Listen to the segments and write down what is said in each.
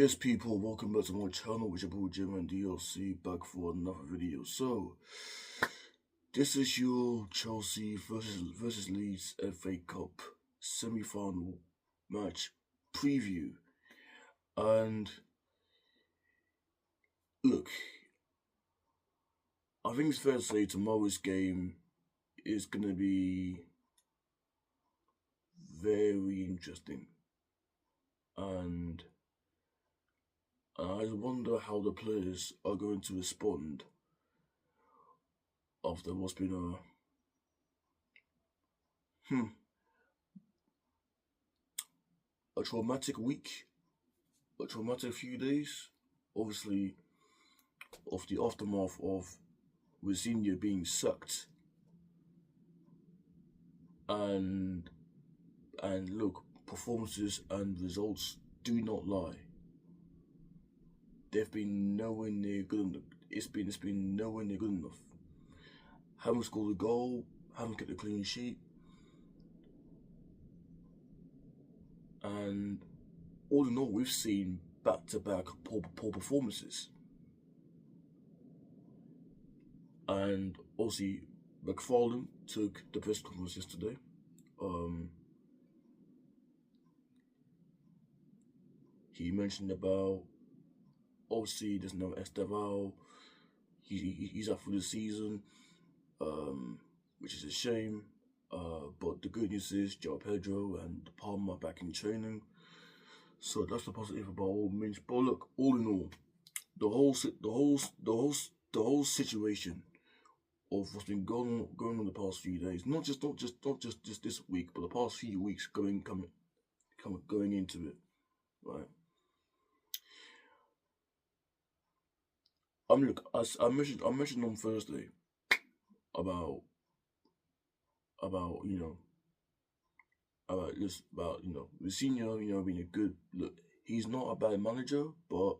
Yes, people, welcome back to my channel, which is your boy Jim and DLC, back for another video. So, this is your Chelsea versus Leeds FA Cup semi-final match preview. And look, I think it's fair to say tomorrow's game is going to be very interesting. And I wonder how the players are going to respond after what's been a traumatic week, a traumatic few days. Obviously, of the aftermath of Rosenior being sucked, and look, performances and results do not lie. They've been nowhere near good enough. It's been nowhere near good enough. Haven't scored a goal, haven't kept a clean sheet, and all in all, we've seen back-to-back poor performances. And obviously, McFarlane took the press conference yesterday. He mentioned about, obviously there's no Esteval. He's out for the season, which is a shame. But the good news is João Pedro and Palmer are back in training. So that's the positive about all means. But look, all in all, the whole situation of what's been going on the past few days, not just this week, but the past few weeks going into it, right? Look, as I mentioned on Thursday about Rosenior, being a good look. He's not a bad manager, but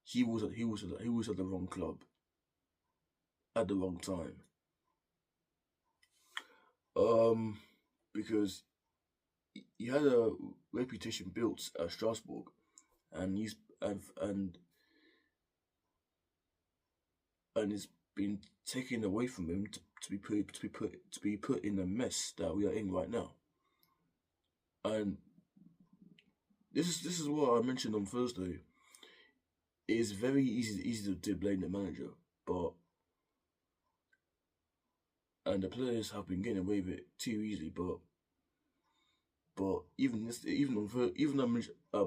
he was at the wrong club at the wrong time. Because he had a reputation built at Strasbourg, and it's been taken away from him to be put in the mess that we are in right now. And this is what I mentioned on Thursday. It's very easy to blame the manager, and the players have been getting away with it too easily. But I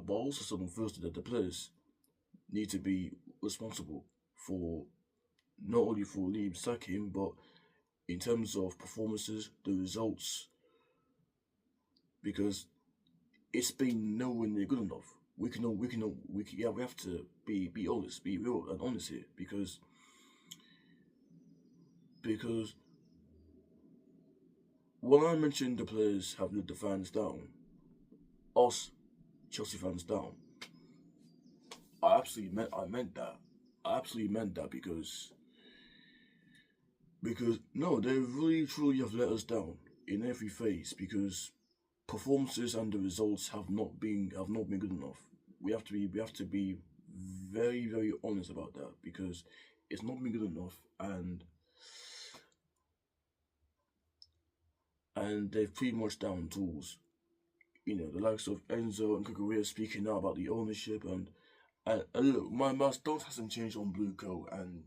also said on Thursday that the players need to be responsible for not only for Leeds sacking, but in terms of performances, the results, because it's been nowhere near good enough. We have to be honest, be real and honest here, because when I mentioned the players have let the fans down, us Chelsea fans down, I meant that. I absolutely meant that because no, they really truly have let us down in every phase, because performances and the results have not been good enough. We have to be very, very honest about that, because it's not been good enough, and they've pretty much down tools. The likes of Enzo and Kukurea speaking out about the ownership, and look, my stance hasn't changed on Blueco and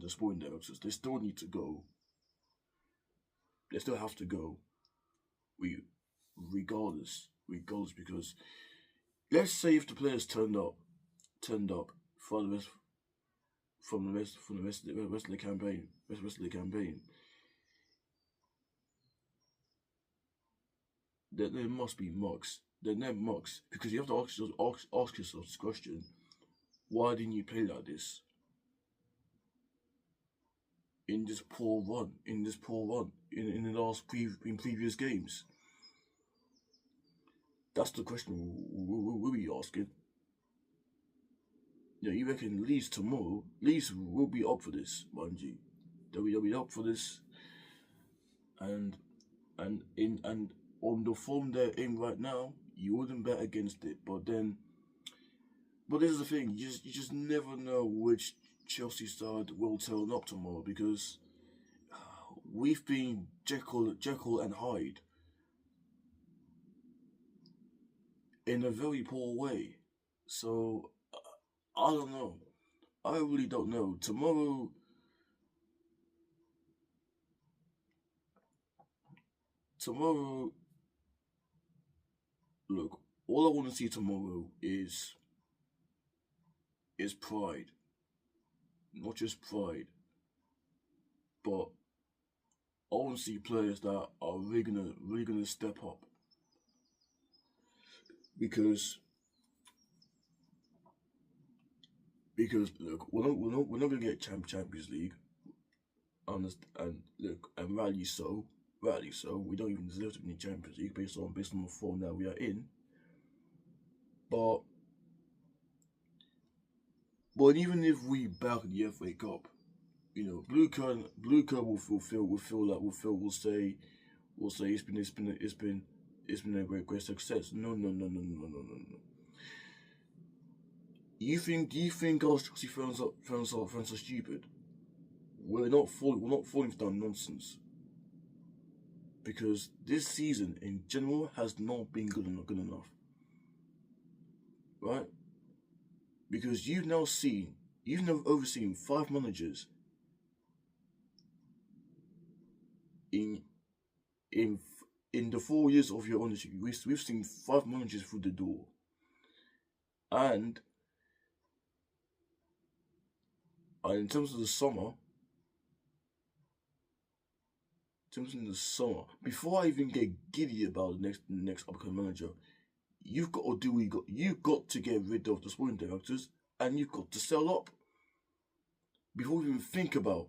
the sporting directors. They still need to go. They still have to go. Regardless, because let's say if the players turned up for the rest of the campaign, then there must be mugs. Then there mugs, because you have to ask yourself this question: why didn't you play like this in this poor run? In the previous games? That's the question we'll be asking. You reckon Leeds will be up for this, mind you. They'll be up for this, and on the form they're in right now, you wouldn't bet against it. But then But this is the thing: you just never know which Chelsea side will turn up tomorrow because we've been Jekyll and Hyde in a very poor way. So I don't know. I really don't know. Tomorrow, look, all I want to see tomorrow is pride, not just pride, but I want to see players that are really gonna step up because look, we're not gonna get Champions League, and look, and rightly so, we don't even deserve to be in Champions League based on the form that we are in, but even if we back the FA Cup, Blue Card will feel it's been a great success. No, no, no, no, no, no, no, no. Do you think us Chelsea fans are stupid? We're not falling for that nonsense because this season in general has not been good enough, right? Because you've now overseen 5 managers in in in the 4 years of your ownership. We've seen 5 managers through the door, and in terms of the summer, before I even get giddy about the next upcoming manager, you've got to get rid of the sporting directors and you've got to sell up before we even think about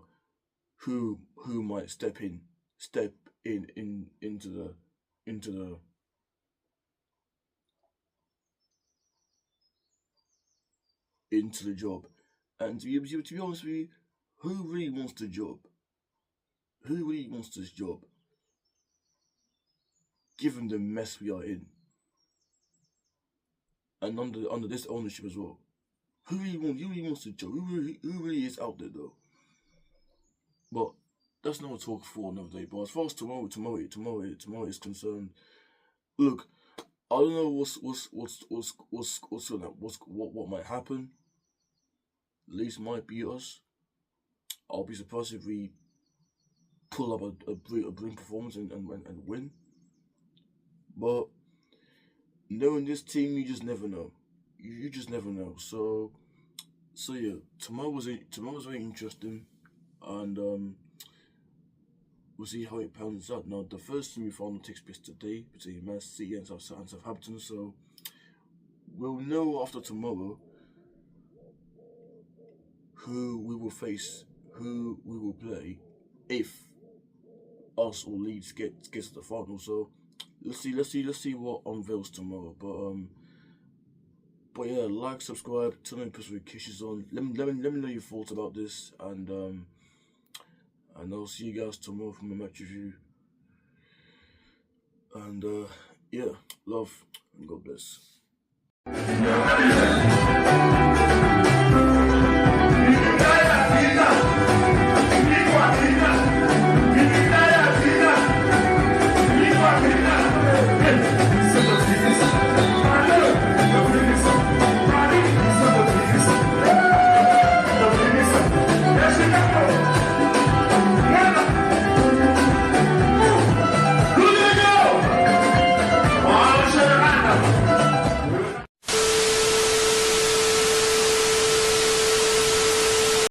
who might step in into the job. And to be honest with you, who really wants the job? Who really wants this job? Given the mess we are in, and under this ownership as well, who really wants the job? Who really is out there though? But that's not a talk for another day. But as far as tomorrow is concerned, look, I don't know what might happen. Leeds might beat us. I'll be surprised if we pull up a brilliant performance and win. But knowing this team, you just never know. You just never know. So yeah, tomorrow's very interesting, and we'll see how it pans out. Now, the first semi-final takes place today between Man City and Southampton. So we'll know after tomorrow who we will face, who we will play, if us or Leeds gets to the final. So let's see what unveils tomorrow. But yeah, like, subscribe, turn on notifications on. Let me know your thoughts about this, and I'll see you guys tomorrow from the match review. And yeah, love and God bless.